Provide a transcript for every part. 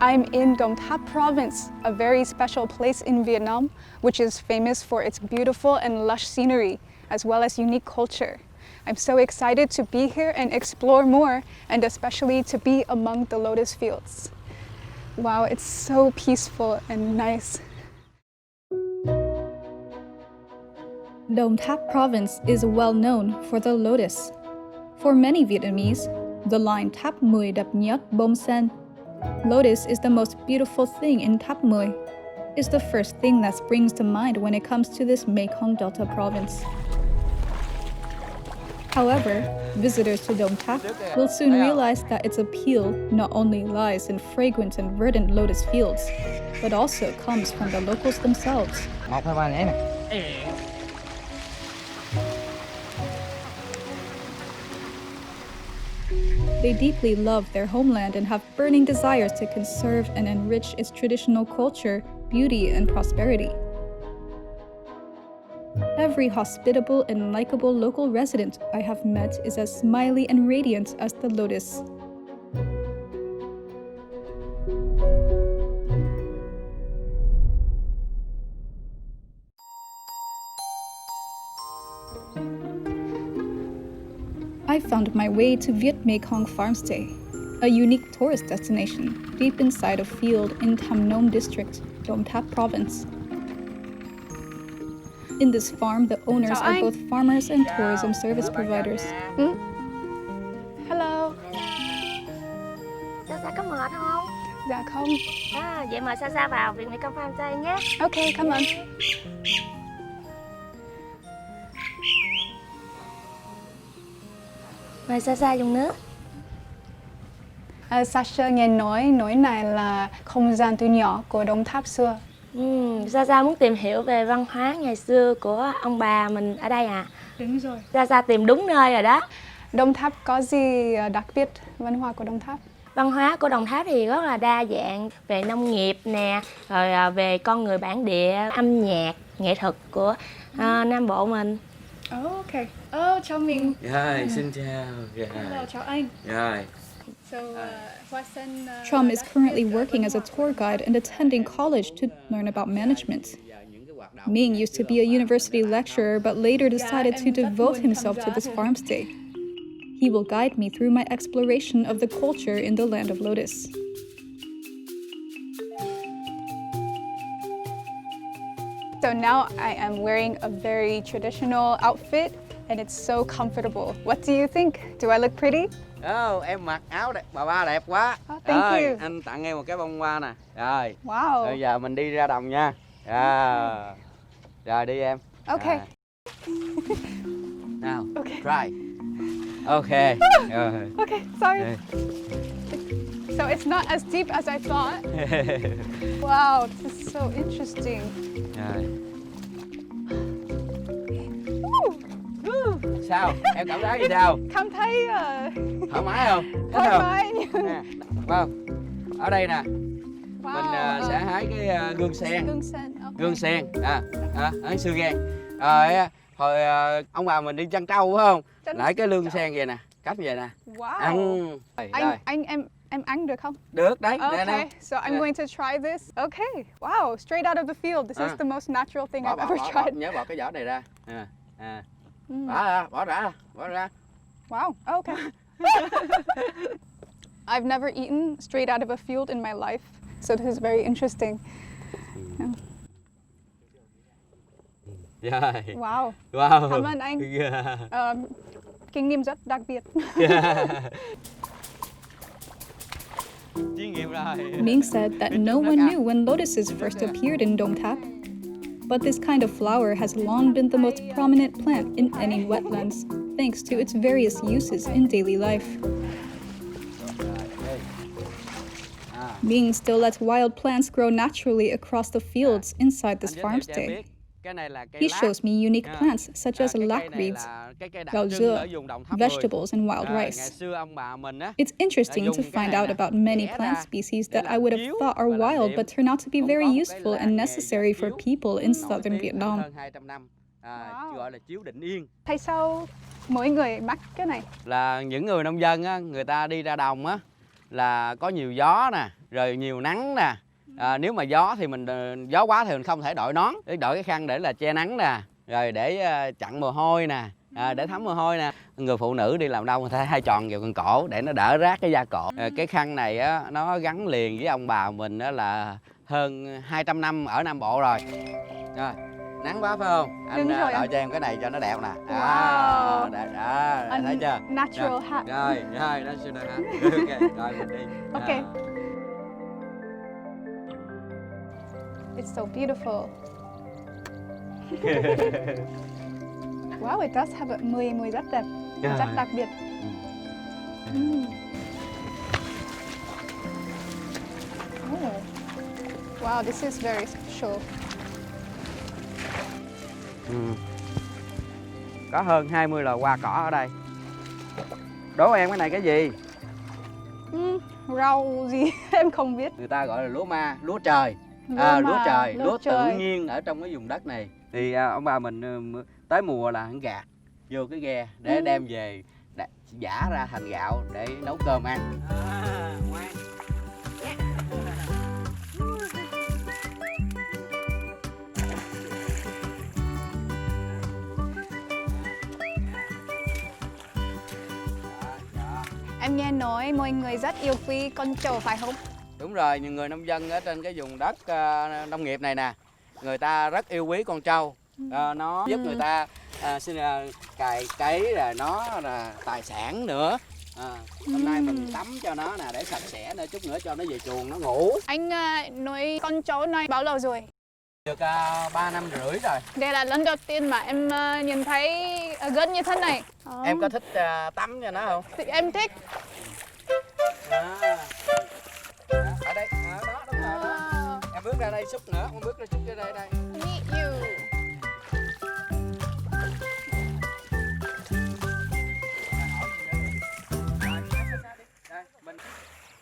I'm in Tháp province, a very special place in Vietnam, which is famous for its beautiful and lush scenery, as well as unique culture. I'm so excited to be here and explore more, and especially to be among the lotus fields. Wow, it's so peaceful and nice. Tháp province is well known for the lotus. For many Vietnamese, the line Tháp 10 đẹp nhất bông sen, lotus is the most beautiful thing in Tháp 10. It's the first thing that springs to mind when it comes to this Mekong Delta province. However, visitors to Tháp will soon realize that its appeal not only lies in fragrant and verdant lotus fields, but also comes from the locals themselves. They deeply love their homeland and have burning desires to conserve and enrich its traditional culture, beauty, and prosperity. Every hospitable and likable local resident I have met is as smiley and radiant as the lotus. I found my way to Viet Mekong Farmstay, a unique tourist destination deep inside a field in Tham Nom district, Tháp province. In this farm, the owners are both farmers and tourism service providers. Hello. Sa có mệt không? Dạ không. Vậy mời Sa vào Viet Mekong Farmstay nhé. Okay, come on. Mời Sa dùng nước. Sasha nghe nói nơi này là không gian tuy nhỏ của Tháp xưa. Sa muốn tìm hiểu về văn hóa ngày xưa của ông bà mình ở đây à? Đúng rồi. Sa tìm đúng nơi rồi đó. Tháp có gì đặc biệt văn hóa của Tháp? Văn hóa của Tháp thì rất là đa dạng về nông nghiệp nè, rồi về con người bản địa, âm nhạc, nghệ thuật của Nam Bộ mình. Okay. Chào mình. Rồi, xin chào. Hello, chào anh. Rồi. Trum is currently working as a tour guide and attending college to learn about management. Ming used to be a university lecturer, but later decided to devote himself to this farmstay. He will guide me through my exploration of the culture in the land of lotus. So now I am wearing a very traditional outfit and it's so comfortable. What do you think? Do I look pretty? Em mặc áo đẹp, bà ba đẹp quá. Thank you. Anh tặng em một cái bông hoa nè. Rồi. Wow. Bây giờ mình đi ra đồng nha. Rồi đi em. Okay. Nào, Okay. try. Okay. Okay, sorry. So it's not as deep as I thought. Wow, this is so interesting. Rồi. Sao? Em cảm thấy gì sao? Cảm thấy Thoải mái không? thoải mái. Vâng. Ở đây nè. Wow. Mình sẽ hái cái gương sen. Gương sen. Okay. Gương sen. Hái xương gan. Rồi hồi ông bà mình đi chăn trâu phải không? Lấy cái lương sen vậy nè, cắm vậy nè. Wow. Ăn. Em ăn được không? Được đấy. Okay, so I'm going to try this. Okay. Wow, straight out of the field. This is the most natural thing I've ever tried. Nhớ bỏ cái vỏ này ra. Bỏ ra. Wow. Okay. I've never eaten straight out of a field in my life, so this is very interesting. Wow. Cảm ơn anh. Kinh nghiệm rất đặc biệt. Ming said that no one knew when lotuses first appeared in Tháp. But this kind of flower has long been the most prominent plant in any wetlands, thanks to its various uses in daily life. Ming still lets wild plants grow naturally across the fields inside this farmstay. He shows me unique plants such as lac reeds, gao dưa, vegetables, and wild rice. It's interesting to find out about many plant species that I would have thought are wild but turn out to be very useful and necessary for people in southern Vietnam. Tại sao mỗi người mắc cái này? Là những người nông dân á, người ta đi ra đồng á, là có nhiều gió nè, rồi nhiều nắng nè. Nếu mà gió thì gió quá thì mình không thể đội nón, để đội cái khăn để là che nắng nè, rồi để chặn mồ hôi nè, để thấm mồ hôi nè. Người phụ nữ đi làm đâu người ta hay tròn vào gần cổ để nó đỡ rát cái da cổ. Cái khăn này á, nó gắn liền với ông bà mình á là hơn 200 năm ở Nam Bộ rồi. Rồi, nắng quá phải không? Anh đội cho em cái này cho nó đẹp nè. Wow. Thấy chưa? Natural hat. Rồi, natural hat. Ok, rồi mình đi. Okay. It's so beautiful. Wow, it does have a mùi rất đẹp, rất đặc biệt. Oh. Wow, this is very special. Có hơn 20 loài hoa cỏ ở đây. Đố em cái này cái gì? Rau gì em không biết. Người ta gọi là lúa ma, lúa trời. Lúa tự nhiên ở trong cái vùng đất này. Thì ông bà mình tới mùa là gạt vô cái ghe để đem về giã ra thành gạo để nấu cơm ăn. Em nghe nói mọi người rất yêu quý con trâu phải không? Đúng rồi, những người nông dân ở trên cái vùng đất nông nghiệp này nè, người ta rất yêu quý con trâu. Nó giúp người ta cày cấy, rồi nó là tài sản nữa. Hôm nay mình tắm cho nó nè để sạch sẽ, nữa chút nữa cho nó về chuồng nó ngủ. Anh nuôi con chó này bao lâu rồi? Được 3 năm rưỡi rồi. Đây là lần đầu tiên mà em nhìn thấy gân như thế này. Em có thích tắm cho nó không? Thì em thích. Ở đây, đó, đúng rồi đó. Em bước ra đây xúc nữa, con bước ra xúc ra đây. Meet you.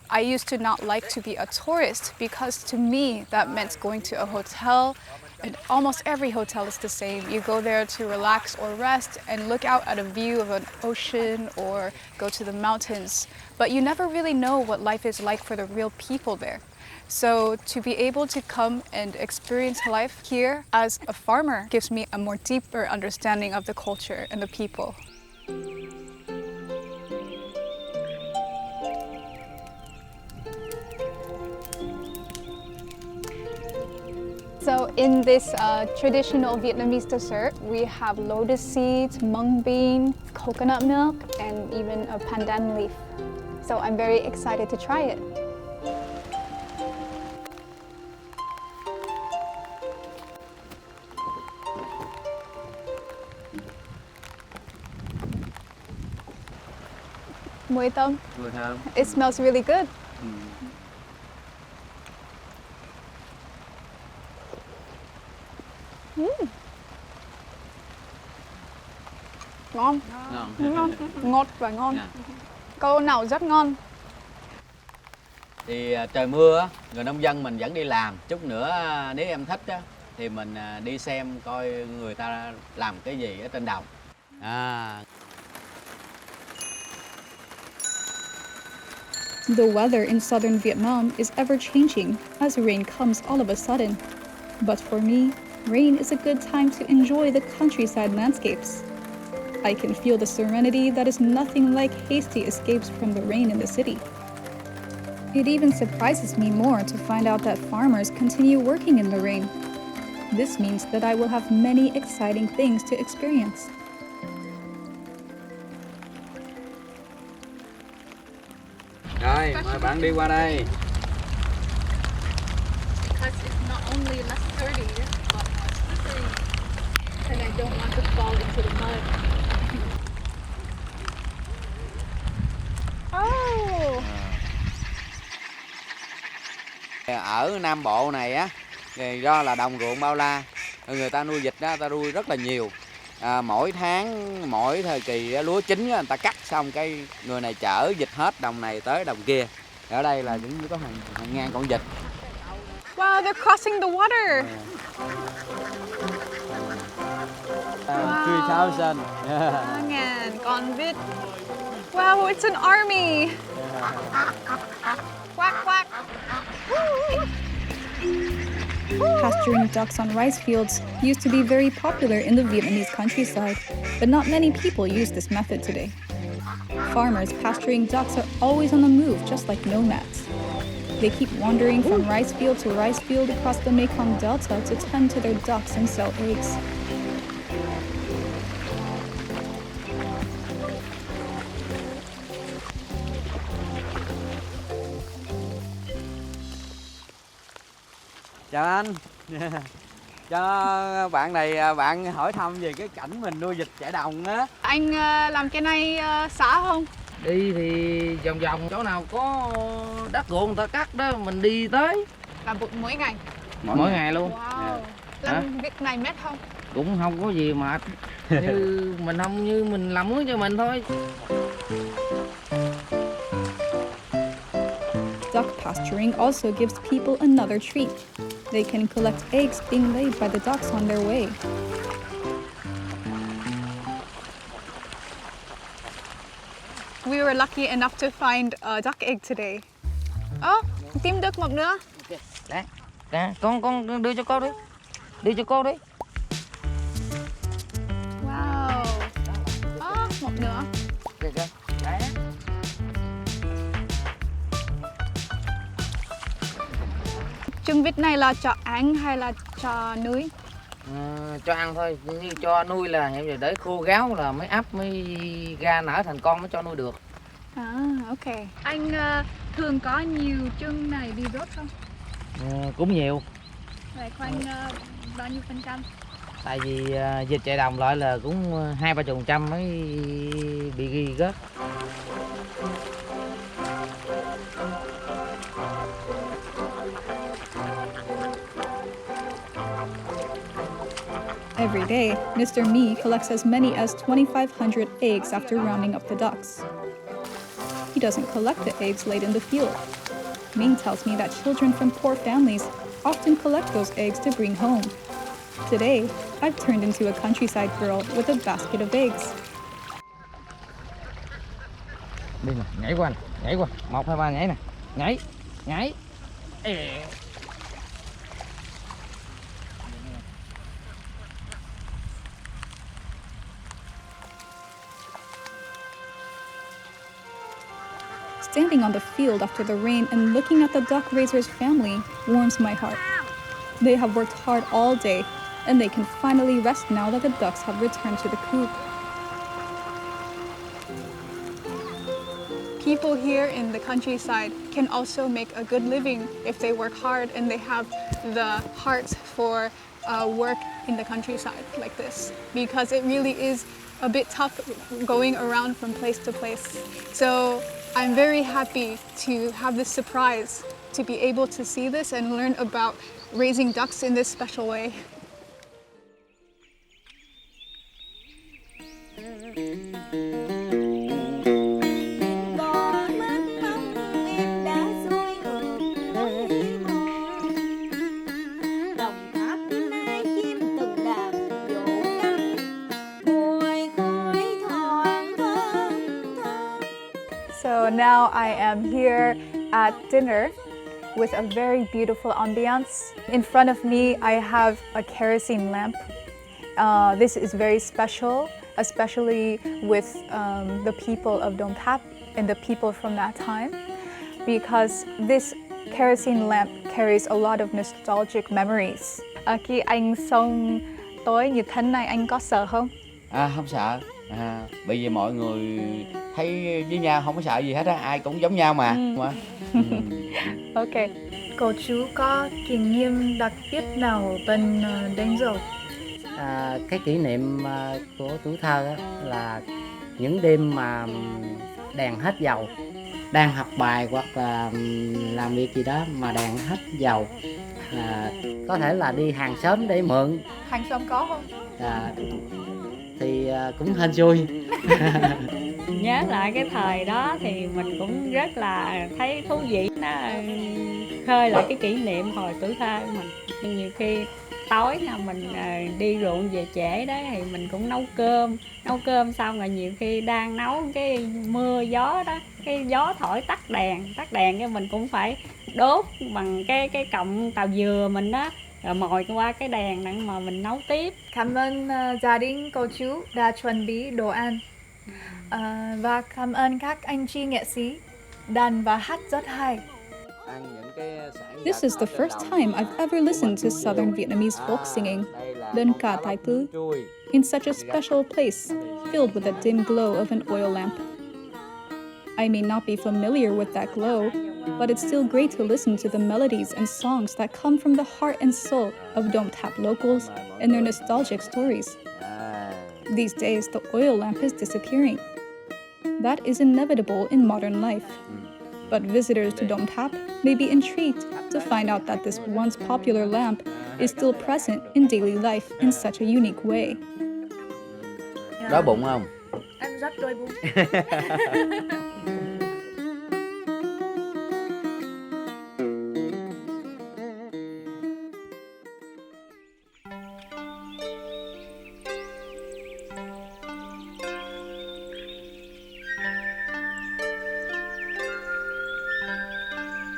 I used to not like to be a tourist because to me that meant going to a hotel, and almost every hotel is the same. You go there to relax or rest and look out at a view of an ocean or go to the mountains, but you never really know what life is like for the real people there. So to be able to come and experience life here as a farmer gives me a more deeper understanding of the culture and the people. So in this traditional Vietnamese dessert, we have lotus seeds, mung bean, coconut milk, and even a pandan leaf. So I'm very excited to try it. Mùi thơm. Mùi thơm. It smells really good. Ngon. Ngọt và ngon. Câu nào rất ngon. Thì trời mưa á, người nông dân mình vẫn đi làm. Chút nữa nếu em thích á, thì mình đi xem coi người ta làm cái gì ở trên đồng. The weather in southern Vietnam is ever changing as rain comes all of a sudden. But for me, rain is a good time to enjoy the countryside landscapes. I can feel the serenity that is nothing like hasty escapes from the rain in the city. It even surprises me more to find out that farmers continue working in the rain. This means that I will have many exciting things to experience. Rồi, mời bạn đi qua đây. Because it's not only less dirty, but more slippery. And I don't want to fall into the mud. Oh! Ở Nam Bộ này á, thì do là đồng ruộng bao la, người ta nuôi vịt đó, người ta nuôi rất là nhiều. Mỗi tháng, mỗi thời kỳ lúa chín người ta cắt xong cái người này chở vịt hết đồng này tới đồng kia. Ở đây là cũng có hàng ngàn con vịt. Wow, they're crossing the water. 3,000. 3.000 con vịt. Wow, it's an army! Quack, quack! Pasturing ducks on rice fields used to be very popular in the Vietnamese countryside, but not many people use this method today. Farmers pasturing ducks are always on the move, just like nomads. They keep wandering from rice field to rice field across the Mekong Delta to tend to their ducks and sell eggs. Chào anh. Cho bạn này bạn hỏi thăm về cái cảnh mình nuôi vịt chạy đồng á. Anh làm cái này xả không? Đi thì vòng vòng chỗ nào có đất ruộng người ta cắt đó mình đi tới. Làm mỗi ngày? Mỗi ngày luôn. Wow. Làm việc này mệt không? Cũng không có gì mệt. Như mình làm mướn cho mình thôi. Duck pasturing also gives people another treat. They can collect eggs being laid by the ducks on their way. We were lucky enough to find a duck egg today. Tìm được một nữa. Nè, con đưa cho cô đi. Đưa cho cô đi. Wow. Một nữa. Kìa. Trứng vịt này là cho ăn hay là cho nuôi? Cho ăn thôi, như cho nuôi là hiện giờ để khô ráo là mới ấp mới ra nở thành con mới cho nuôi được. Ok. Anh thường có nhiều trứng này bị rớt không? Cũng nhiều. Vậy khoảng bao nhiêu %? Tại vì vịt chạy đồng lại là cũng 2-3% mới bị ghi rớt. Every day, Mr. Me collects as many as 2,500 eggs after rounding up the ducks. He doesn't collect the eggs laid in the field. Ming tells me that children from poor families often collect those eggs to bring home. Today, I've turned into a countryside girl with a basket of eggs. Đi nè, nhảy qua nè, nhảy qua. 1, 2, 3 nhảy nè. Nhảy. Standing on the field after the rain and looking at the duck raiser's family warms my heart. They have worked hard all day, and they can finally rest now that the ducks have returned to the coop. People here in the countryside can also make a good living if they work hard and they have the heart for work in the countryside like this, because it really is a bit tough going around from place to place. So I'm very happy to have this surprise, to be able to see this and learn about raising ducks in this special way. So now I am here at dinner with a very beautiful ambiance. In front of me, I have a kerosene lamp. This is very special, especially with the people of Đồng Tháp and the people from that time, because this kerosene lamp carries a lot of nostalgic memories. Khi anh xông tối như thế này, anh có sợ không? Không sợ. Bởi vì mọi người thấy với nhau không có sợ gì hết á, ai cũng giống nhau mà. Ok. Cô chú có kỷ niệm đặc biệt nào bên đền dầu? Cái kỷ niệm của tuổi thơ á, là những đêm mà đèn hết dầu, đang học bài hoặc là làm việc gì đó mà đèn hết dầu, có thể là đi hàng xóm để mượn. Hàng xóm có không? Thì cũng hên xui. Nhớ lại cái thời đó thì mình cũng rất là thấy thú vị, nó khơi lại cái kỷ niệm hồi tuổi thơ của mình. Nhưng nhiều khi tối nào mình đi ruộng về trễ đó thì mình cũng nấu cơm xong rồi nhiều khi đang nấu cái mưa gió đó, cái gió thổi tắt đèn cái mình cũng phải đốt bằng cái cọng tàu dừa mình đó, rồi mồi qua cái đèn để mà mình nấu tiếp. Cảm ơn gia đình cô chú đã chuẩn bị đồ ăn. Và cảm ơn các anh chị nghệ sĩ đàn và hát rất hay. This is the first time I've ever listened to Southern Vietnamese folk singing, đơn ca tài tử, in such a special place, filled with the dim glow of an oil lamp. I may not be familiar with that glow, but it's still great to listen to the melodies and songs that come from the heart and soul of Dom Tháp locals and their nostalgic stories. These days, the oil lamp is disappearing. That is inevitable in modern life. But visitors to Dom Tháp may be intrigued to find out that this once popular lamp is still present in daily life in such a unique way. Đói bụng không? Em rất đói bụng.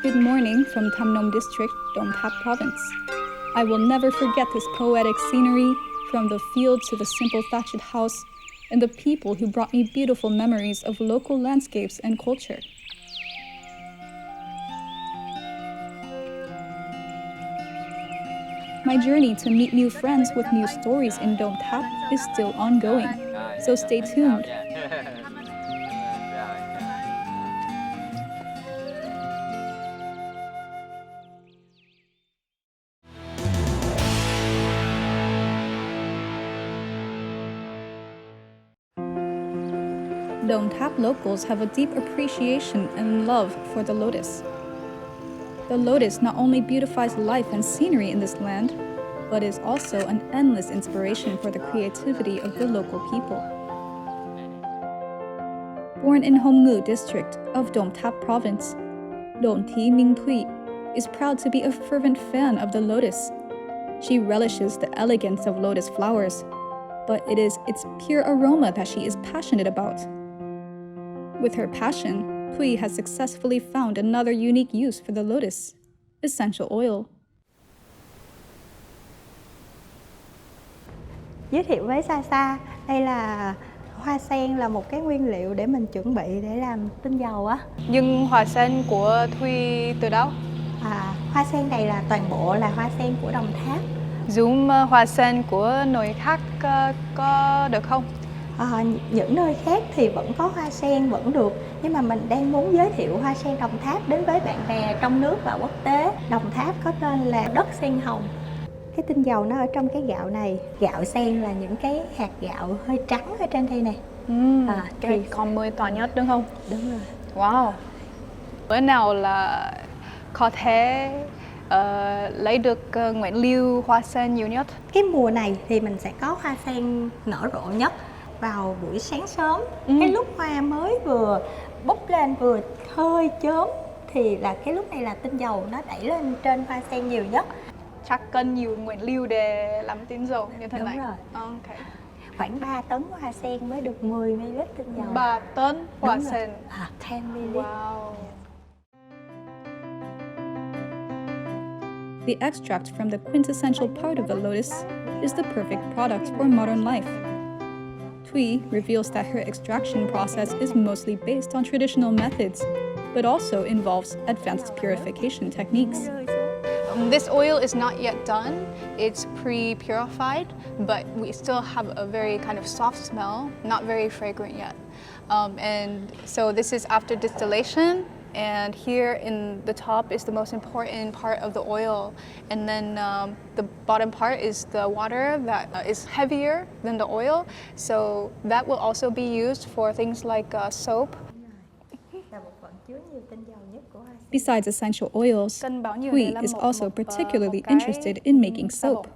Good morning from Tham Nom District, Dom Tháp Province. I will never forget this poetic scenery, from the field to the simple thatched house, and the people who brought me beautiful memories of local landscapes and culture. My journey to meet new friends with new stories in Dom Tháp is still ongoing, so stay tuned. Dom Tháp locals have a deep appreciation and love for the lotus. The lotus not only beautifies life and scenery in this land, but is also an endless inspiration for the creativity of the local people. Born in Hồng Ngự district of Dom Tháp province, Don Thi Minh Thuy is proud to be a fervent fan of the lotus. She relishes the elegance of lotus flowers, but it is its pure aroma that she is passionate about. With her passion, Thuy has successfully found another unique use for the lotus, essential oil. Giới thiệu với Sa, đây là hoa sen là một cái nguyên liệu để mình chuẩn bị để làm tinh dầu á. Nhưng hoa sen của Thuy từ đâu? Hoa sen này là toàn bộ là hoa sen của Đồng Tháp. Dùng hoa sen của nơi khác có được không? Những nơi khác thì vẫn có hoa sen vẫn được, nhưng mà mình đang muốn giới thiệu hoa sen Đồng Tháp đến với bạn bè trong nước và quốc tế. Đồng Tháp có tên là đất sen hồng. Cái tinh dầu nó ở trong cái gạo này. Gạo sen là những cái hạt gạo hơi trắng ở trên đây này. Cái con mới to nhất đúng không? Đúng rồi. Wow. Bữa nào là có thể lấy được nguyên liệu hoa sen nhiều nhất? Cái mùa này thì mình sẽ có hoa sen nở rộ nhất vào buổi sáng sớm. Cái lúc hoa mới vừa bốc lên vừa hơi chớm thì là cái lúc này là tinh dầu nó đẩy lên trên hoa sen nhiều nhất. Chắc cần nhiều nguyên liệu để làm tinh dầu như thế này. Đúng rồi. Okay. Khoảng 3 tấn hoa sen mới được 10 ml tinh dầu. 3 tấn hoa sen. 10 ml. Wow. The extract from the quintessential part of the lotus is the perfect product for modern life. Thuy reveals that her extraction process is mostly based on traditional methods, but also involves advanced purification techniques. This oil is not yet done. It's pre-purified, but we still have a very kind of soft smell, not very fragrant yet. And so this is after distillation. And here in the top is the most important part of the oil. And then the bottom part is the water that is heavier than the oil. So that will also be used for things like soap. Besides essential oils, Thuy is also particularly interested in making soap.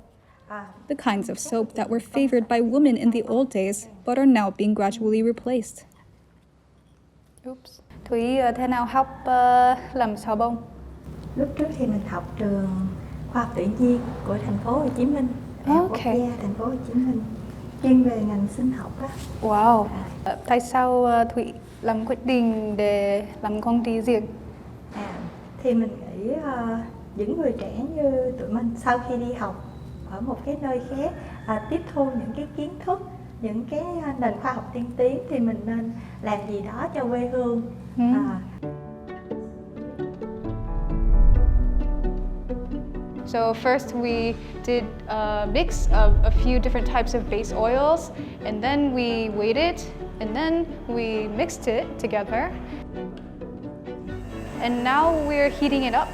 The kinds of soap that were favored by women in the old days, but are now being gradually replaced. Oops. Thuy thế nào học làm xà bông? Lúc trước thì mình học trường khoa học tự nhiên của thành phố Hồ Chí Minh, Đại học Quốc gia thành phố Hồ Chí Minh, chuyên về ngành sinh học á. Wow. Tại sao Thụy làm quyết định để làm công ty riêng? Thì mình nghĩ những người trẻ như tụi mình sau khi đi học ở một cái nơi khác, tiếp thu những cái kiến thức, những cái nền khoa học tiên tiến thì mình nên làm gì đó cho quê hương. So first we did a mix of a few different types of base oils, and then we weighed it, and then we mixed it together. And now we're heating it up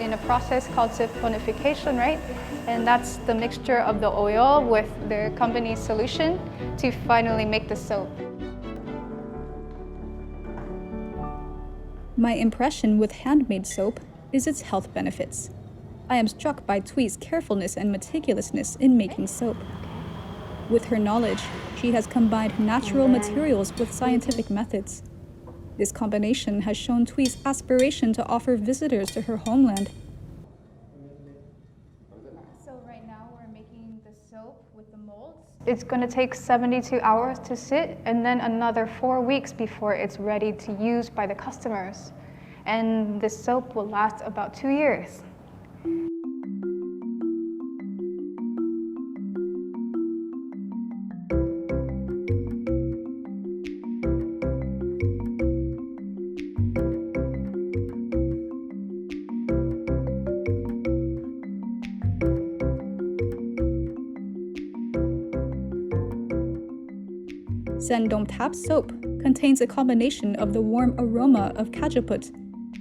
in a process called saponification, right? And that's the mixture of the oil with the company's solution to finally make the soap. My impression with handmade soap is its health benefits. I am struck by Thuy's carefulness and meticulousness in making soap. With her knowledge, she has combined natural materials with scientific methods. This combination has shown Thuy's aspiration to offer visitors to her homeland. So right now we're making the soap with the molds. It's going to take 72 hours to sit, and then another 4 weeks before it's ready to use by the customers. And the soap will last about 2 years. Sen Dom Tap soap contains a combination of the warm aroma of cajeput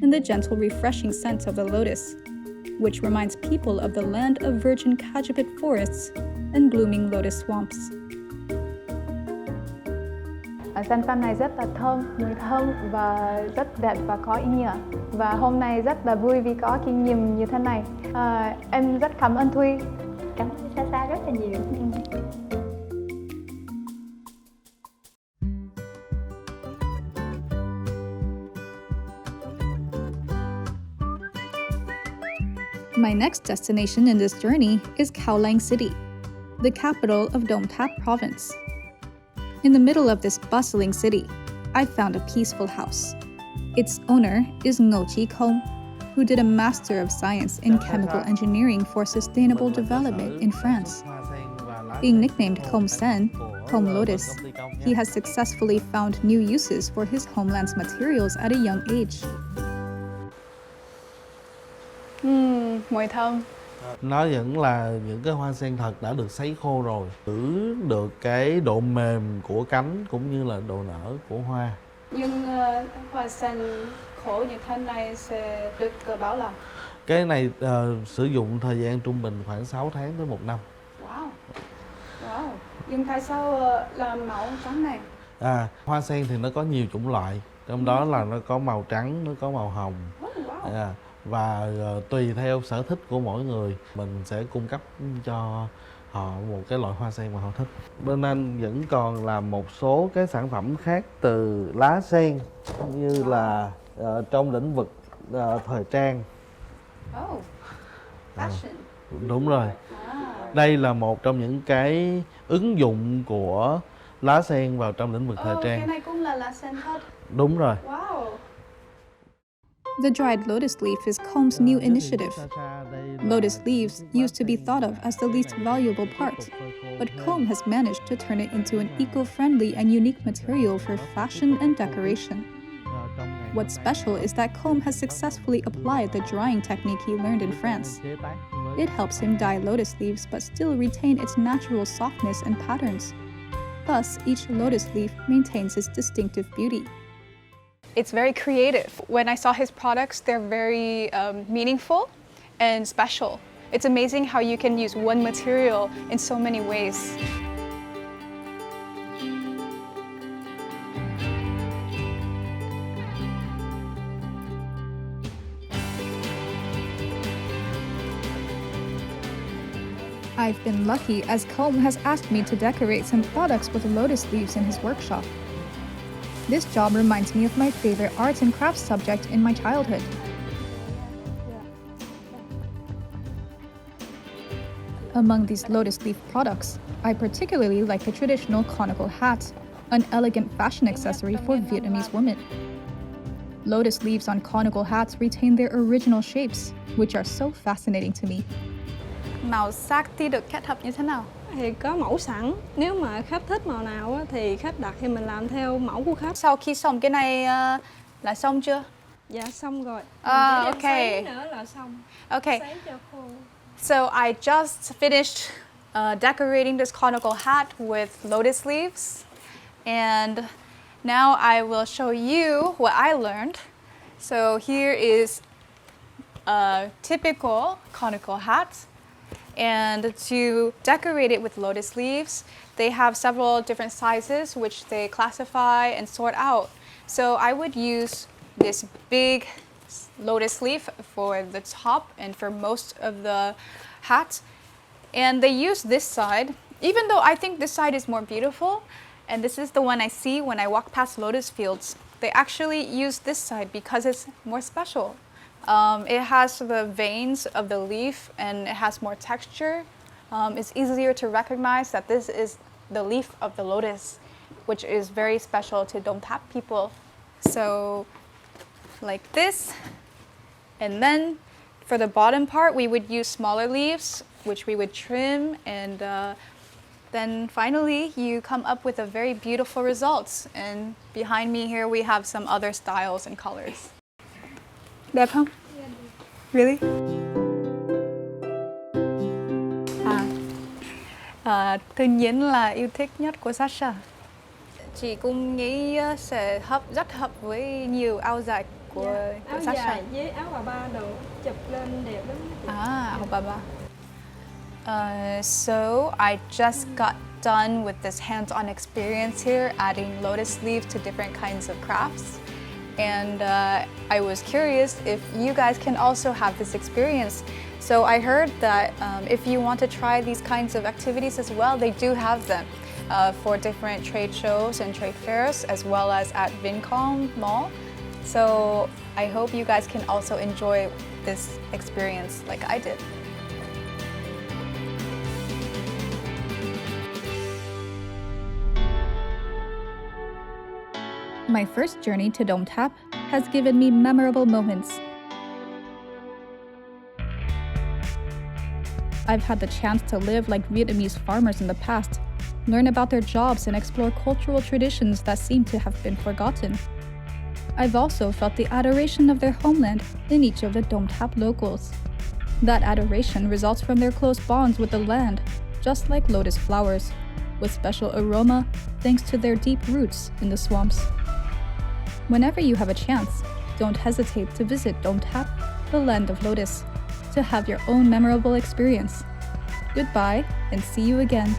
and the gentle, refreshing scent of the lotus, which reminds people of the land of virgin cajeput forests and blooming lotus swamps. Sản phẩm này rất là thơm, mùi thơm và rất đẹp và có ý nghĩa. Và hôm nay rất là vui vì có kinh nghiệm như thế này. Em rất cảm ơn Thuy. Cảm ơn Sasa rất là nhiều. My next destination in this journey is Khao Lang City, the capital of Dom Thap province. In the middle of this bustling city, I found a peaceful house. Its owner is Ngo Chi Khom, who did a Master of Science in Chemical Engineering for Sustainable Development in France. Being nicknamed Khom Sen, Khom Lotus, he has successfully found new uses for his homeland's materials at a young age. Mùi thơm. Nó vẫn là những cái hoa sen thật đã được sấy khô rồi, giữ được cái độ mềm của cánh cũng như là độ nở của hoa. Nhưng hoa sen khô như thế này sẽ được bao lâu? Cái này sử dụng thời gian trung bình khoảng 6 tháng tới 1 năm. Wow. Nhưng tại sao là màu trắng này? Hoa sen thì nó có nhiều chủng loại, trong đó là nó có màu trắng, nó có màu hồng. Và tùy theo sở thích của mỗi người, mình sẽ cung cấp cho họ một cái loại hoa sen mà họ thích. Bên anh vẫn còn làm một số cái sản phẩm khác từ lá sen, như là trong lĩnh vực thời trang. Fashion. Đúng rồi. Đây là một trong những cái ứng dụng của lá sen vào trong lĩnh vực thời trang. Cái này cũng là lá sen thật. Đúng rồi. Wow. The dried lotus leaf is Khom's new initiative. Lotus leaves used to be thought of as the least valuable part, but Khom has managed to turn it into an eco-friendly and unique material for fashion and decoration. What's special is that Khom has successfully applied the drying technique he learned in France. It helps him dye lotus leaves but still retain its natural softness and patterns. Thus, each lotus leaf maintains its distinctive beauty. It's very creative. When I saw his products, they're very meaningful and special. It's amazing how you can use one material in so many ways. I've been lucky as Khom has asked me to decorate some products with lotus leaves in his workshop. This job reminds me of my favorite arts and crafts subject in my childhood. Among these lotus leaf products, I particularly like the traditional conical hat, an elegant fashion accessory for Vietnamese women. Lotus leaves on conical hats retain their original shapes, which are so fascinating to me. Màu sắc thì được kết hợp như thế nào? Thì có mẫu sẵn, nếu mà khách thích màu nào á, thì khách đặt thì mình làm theo mẫu của khách. Sau khi xong cái này là xong chưa? Dạ xong rồi. Ok. Sấy nữa là xong. Okay. Sấy cho khô. So I just finished decorating this conical hat with lotus leaves, and now I will show you what I learned. So here is a typical conical hat, and to decorate it with lotus leaves, they have several different sizes which they classify and sort out. So I would use this big lotus leaf for the top and for most of the hat. And they use this side, even though I think this side is more beautiful, and this is the one I see when I walk past lotus fields. They actually use this side because it's more special. It has the veins of the leaf and it has more texture. It's easier to recognize that this is the leaf of the lotus, which is very special to Dom Tháp people. So like this, and then for the bottom part we would use smaller leaves which we would trim, and then finally you come up with a very beautiful results. And behind me here we have some other styles and colors. Đẹp không? Really? Thiên nhiên là yêu thích nhất của Sasha. Chị cũng nghĩ sẽ rất hợp với nhiều áo dài của Sasha. Áo dài với áo bà ba đồ chụp lên đẹp lắm. Áo bà ba. So I just got done with this hands-on experience here, adding lotus leaves to different kinds of crafts. And I was curious if you guys can also have this experience. So I heard that if you want to try these kinds of activities as well, they do have them for different trade shows and trade fairs, as well as at Vincom Mall. So I hope you guys can also enjoy this experience like I did. My first journey to Dom Tháp has given me memorable moments. I've had the chance to live like Vietnamese farmers in the past, learn about their jobs and explore cultural traditions that seem to have been forgotten. I've also felt the adoration of their homeland in each of the Dom Tháp locals. That adoration results from their close bonds with the land, just like lotus flowers, with special aroma thanks to their deep roots in the swamps. Whenever you have a chance, don't hesitate to visit Dom Tháp, the land of lotus, to have your own memorable experience. Goodbye, and see you again.